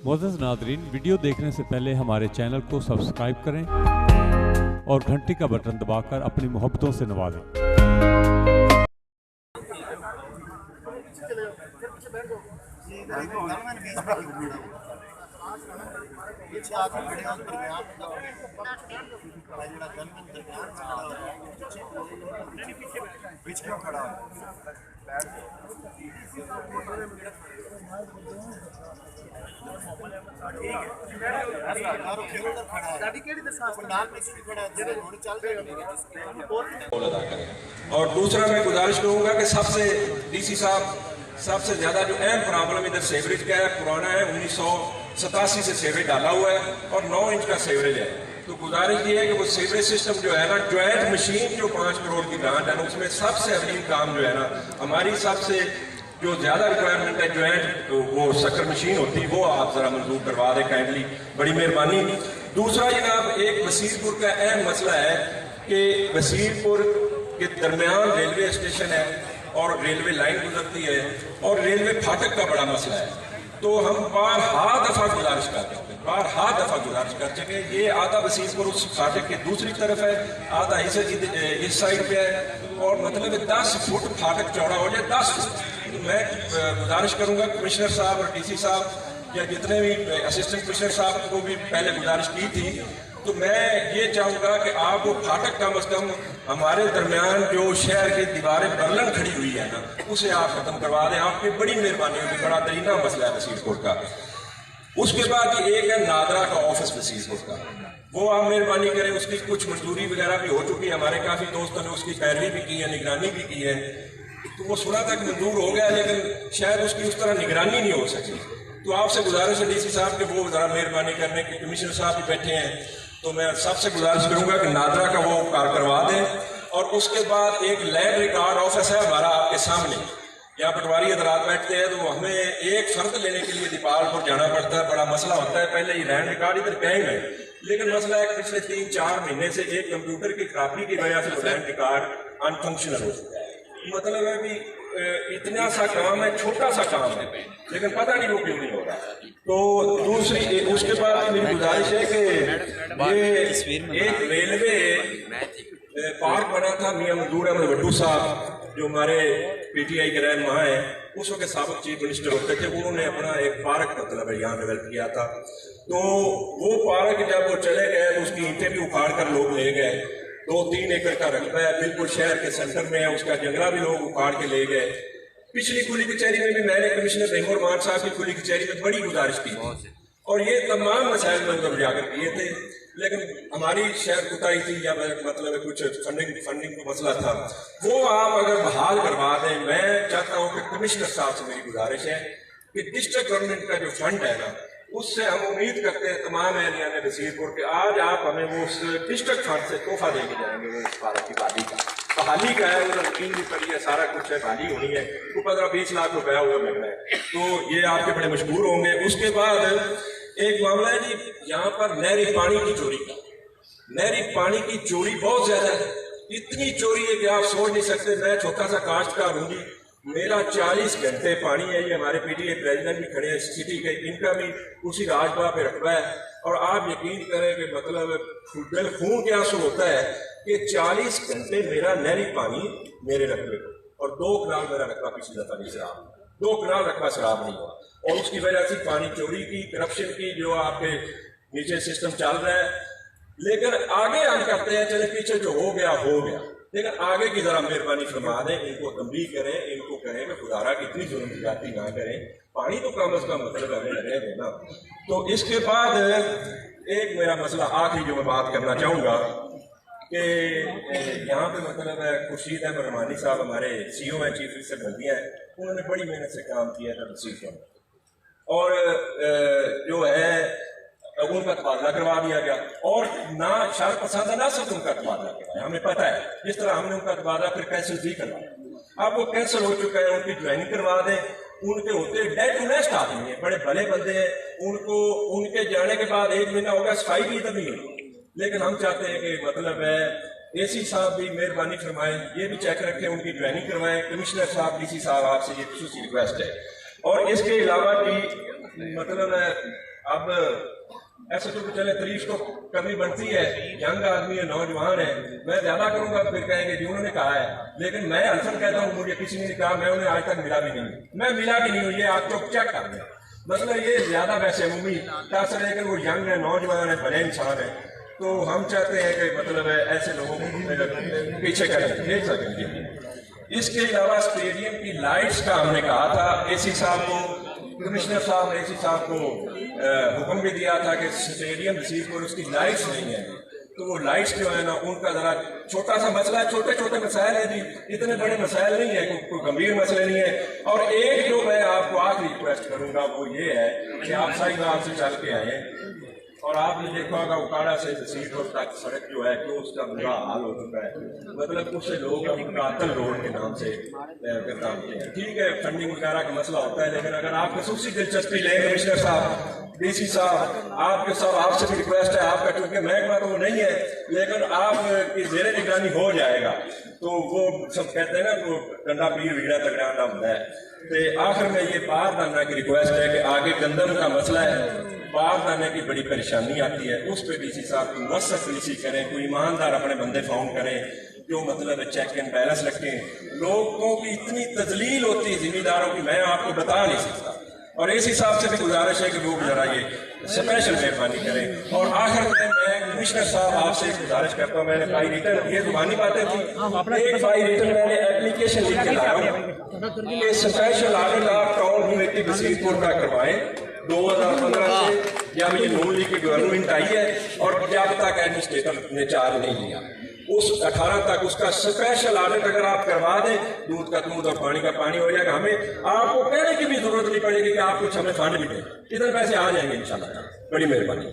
मुअज़्ज़ज़ नाज़रीन, वीडियो देखने से पहले हमारे चैनल को सब्सक्राइब करें और घंटी का बटन दबाकर अपनी मोहब्बतों से नवाजें। और दूसरा मैं गुजारिश करूंगा कि सबसे डीसी साहब सबसे ज्यादा जो अहम प्रॉब्लम इधर सीवरेज का है, पुराना है, 1987 से सीवरेज डाला हुआ है और 9 इंच का सीवरेज है। तो गुजारिश ये है कि वो सीवरेज सिस्टम जो है ना, ज्वाइंट मशीन जो 5 करोड़ की ग्रांट है ना, उसमें सबसे अहम काम जो है ना, हमारी सबसे जो ज्यादा रिक्वायरमेंट है ज्वाइंट वो शक्कर मशीन होती है, वो आप जरा मंजूर करवा दें काइंडली, बड़ी मेहरबानी। दूसरा जनाब, एक वसीरपुर का अहम मसला है कि वसीरपुर के दरमियान रेलवे स्टेशन है और रेलवे लाइन गुजरती है और रेलवे फाटक का बड़ा मसला है। तो हम बारहा दफा गुजारिश कर चुके हैं। ये आधा वसीरपुर उस फाटक के दूसरी तरफ है, आधा इस साइड पे है और मतलब 10 फुट फाटक चौड़ा हो जाए, 10 फुट। मैं गुजारिश करूंगा कमिश्नर साहब और डीसी साहब या जितने भी असिस्टेंट कमिश्नर साहब को भी पहले गुजारिश की थी, तो मैं ये चाहूंगा कि आप वो फाटक कम अज कम हमारे दरमियान जो शहर की दीवारें बर्लन खड़ी हुई है ना, उसे आप खत्म करवा दें। आपकी बड़ी मेहरबानी होगी, बड़ा दरीना मसला है वसीरपुर का। उसके बाद एक है नादरा का ऑफिस वसीरपुर का, वो आप मेहरबानी करें। उसकी कुछ मंजूरी वगैरह भी हो चुकी है, हमारे काफी दोस्तों ने उसकी पैरवी भी की है, निगरानी भी की है। तो वो सुना तक मंजूर हो गया, लेकिन शायद उसकी उस तरह निगरानी नहीं हो सकी। तो आपसे गुजारिश है डीसी साहब के वो जरा मेहरबानी करने की, कमिश्नर साहब भी बैठे हैं, तो मैं सबसे गुजारिश करूंगा कि नादरा का वो कार्य करवा दें। और उसके बाद एक लैंड रिकॉर्ड ऑफिस है हमारा आपके सामने, यहाँ पटवारी हजरात बैठते हैं, तो हमें एक फर्द लेने के लिए दीपालपुर जाना पड़ता है, बड़ा मसला होता है। पहले ये लैंड रिकॉर्ड इधर कहीं है, लेकिन मसला है पिछले 3-4 महीने से एक कंप्यूटर की खराबी की वजह से लैंड रिकॉर्ड अनफंक्शनल हो चुका है। मतलब है भी इतना सा काम है, छोटा सा काम है, लेकिन पता नहीं वो क्यों नहीं हो रहा। तो दूसरी उसके बाद मेरी गुजारिश है कि ये एक रेलवे पार्क बना था, मियां मंजूर अहमद भट्टू साहब जो हमारे पीटीआई के रहनुमा है, उस वक्त साबिक चीफ मिनिस्टर होते थे, उन्होंने अपना एक पार्क मतलब यहाँ डेवलप किया था। तो वो पार्क जब वो चले गए तो उसकी ईंटें भी उखाड़ कर लोग ले गए। 2-3 एकड़ का रकबा है, बिल्कुल शहर के सेंटर में है, उसका जंगला भी लोग उखाड़ के ले गए। पिछली खुली कचहरी में भी मैंने कमिश्नर तैमूर मान साहब की खुली कचहरी में बड़ी गुजारिश की थी और ये तमाम मसाइल में उजागर किए थे, लेकिन हमारी शहर कुताही थी या मतलब कुछ फंडिंग का मसला था, वो आप अगर बहाल करवा दें। मैं चाहता हूँ कि कमिश्नर साहब से मेरी गुजारिश है कि डिस्ट्रिक्ट गवर्नमेंट का जो फंड है ना, उससे हम उम्मीद करते हैं तमाम एरिया में वसीरपुर के, आज आप हमें वो उस डिस्ट्रिक्ट फंड से तोहफा देके जाएंगे। वो इस पार्क की बहाली का बहाली का है, उन्होंने टीम भी करी है, सारा कुछ है, बहाली होनी है, वो 15-20 लाख रुपया हुआ मिल रहा है, तो ये आपके बड़े मशहूर होंगे। उसके बाद एक मामला है जी, यहाँ पर नहरी पानी की चोरी का, नहरी पानी की चोरी बहुत ज्यादा है, इतनी चोरी है कि आप सोच नहीं सकते। मैं छोटा सा काश्तकार हूँ जी, मेरा 40 घंटे पानी है। ये हमारे पीटीए प्रेसिडेंट भी खड़े हैं सिटी के, इनका भी उसी राजबा पे रखबा है और आप यकीन करें कि मतलब दिल खून के आंसू होता है कि 40 घंटे मेरा नहरी पानी मेरे रकबे और 2 कनाल मेरा रकबा पिछली दफा नहीं शराब, 2 कनाल रकबा शराब नहीं हुआ और उसकी वजह से पानी चोरी की, करप्शन की जो आपके नीचे सिस्टम चल रहा है। लेकिन आगे हम करते हैं, चले पीछे जो हो गया, लेकिन आगे की जरा मेहरबानी फरमा दें, इनको तंबीह करें, इनको कहें कि खुदारा की इतनी जुल्म ज्यादती ना करें, पानी तो कम अज कम मतलब हमें लगे देना। तो इसके बाद एक मेरा मसला आखिरी जो मैं बात करना चाहूँगा कि यहाँ पे मतलब है खुर्शीद अहमद रहमानी साहब हमारे सीओ हैं, चीफ मिनिस्टर बल्दिया है, उन्होंने बड़ी मेहनत से काम किया था वसीरपुर में और जो है उनका तबादला करवा दिया गया और ना शार पसंद है ना सिर्फ उनका तबादला करवाया, हमें पता है जिस तरह हमने उनका तबादला फिर कैंसिल भी करवाया। अब वो कैंसिल हो चुका है, उनकी ज्वाइनिंग करवा दें। उनके होते डेड टू नेस्ट आदमी है, बड़े भले बंदे हैं, उनको उनके जाने के बाद 1 महीना हो गया, सफाई भी इधर नहीं हुई। लेकिन हम चाहते हैं कि मतलब है एसी साहब भी मेहरबानी फरमाएं, ये भी चेक रखें, उनकी ज्वाइनिंग करवाएं। कमिश्नर साहब, डीसी साहब, आपसे ये खुसूसी रिक्वेस्ट है। और इसके अलावा भी मतलब اب ایسے تو چلے تاریخ تو کمی بنتی ہے، ینگ آدمی ہے، نوجوان ہے، میں زیادہ کروں گا پھر کہیں گے جی انہوں نے کہا ہے، لیکن میں الفن کہتا ہوں مجھے کسی نے کہا، میں انہیں آج تک ملا بھی نہیں، میں ملا بھی نہیں ہوں، یہ آپ کو چیک کر دیں، مطلب یہ زیادہ ویسے عمومی تاثر ہے کہ وہ ینگ ہے، نوجوان ہے، بڑے انسان ہے، تو ہم چاہتے ہیں کہ مطلب ایسے لوگوں کو پیچھے کریں دیکھ سکیں گے۔ اس کے علاوہ اسٹیڈیم کی لائٹس کا ہم نے کہا تھا، اے سی صاحب کو، کمشنر صاحب نے اے سی صاحب کو حکم بھی دیا تھا کہ اسٹیڈیم ریسیو پر اس کی لائٹس نہیں ہیں، تو وہ لائٹس جو ہے نا ان کا ذرا چھوٹا سا مسئلہ ہے، چھوٹے چھوٹے مسائل ہیں جی، اتنے بڑے مسائل نہیں ہیں، کوئی گمبھیر مسئلے نہیں ہے۔ اور ایک جو میں آپ کو آخری ریکویسٹ کروں گا وہ یہ ہے کہ آپ صاحب سے چل کے آئے اور آپ نے دیکھا ہوگا اکاڑا سے تحصیل روڈ تک سڑک جو ہے کہ اس کا برا حال ہو چکا ہے، مطلب کچھ سے لوگ قاتل روڈ کے نام سے کامتے ہیں، ٹھیک ہے فنڈنگ وغیرہ کا مسئلہ ہوتا ہے، لیکن اگر آپ خصوصی دلچسپی لیں کمشنر صاحب، ڈی سی صاحب، آپ سے بھی ریکویسٹ ہے، آپ کا چونکہ محکمہ تو وہ نہیں ہے لیکن آپ کی زیر نگرانی ہو جائے گا، تو وہ سب کہتے ہیں نا وہ ڈنڈا پیر ویڑا تگڑا نہ ہوتا ہے۔ تو آخر میں یہ بار دانا کی ریکویسٹ ہے کہ آگے گندم کا مسئلہ ہے، بار دانے کی بڑی پریشانی آتی ہے، اس پہ ڈی سی صاحب کی مؤثر پالیسی کریں، کوئی ایماندار اپنے بندے فاؤنڈ کریں جو مطلب چیک اینڈ بیلنس رکھیں۔ لوگوں کی اتنی تذلیل ہوتی ہے زمینداروں کی، میں آپ کو بتا نہیں سکتا، اور اے سی صاحب سے بھی گزارش ہے کہ وہ ذرا یہ اسپیشل مہربانی کریں۔ اور آخر میں کمشنر صاحب آپ سے گزارش کرتا ہوں، میں نے فائی ریٹرن، یہ زبانی باتیں تھی، ایک فائی ریٹرن میں نے اپلیکیشن لکھ کے لایا ہوں کہ اسپیشل آڈٹ آپ ٹاؤن کمیٹی وسیم پور کا کروائیں 2015 سے جب یہ نون لیگ کی گورنمنٹ آئی ہے اور جب تک ایڈمنسٹریٹر نے چارج نہیں لیا، اس 18 تک اس کا اسپیشل آڈٹ اگر آپ کروا دیں، دودھ کا دودھ اور پانی کا پانی ہو جائے گا، ہمیں آپ کو کہنے کی بھی ضرورت نہیں پڑے گی کہ آپ کچھ ہمیں فنڈ بھی دیں، ادھر پیسے آ جائیں گے انشاءاللہ۔ بڑی مہربانی۔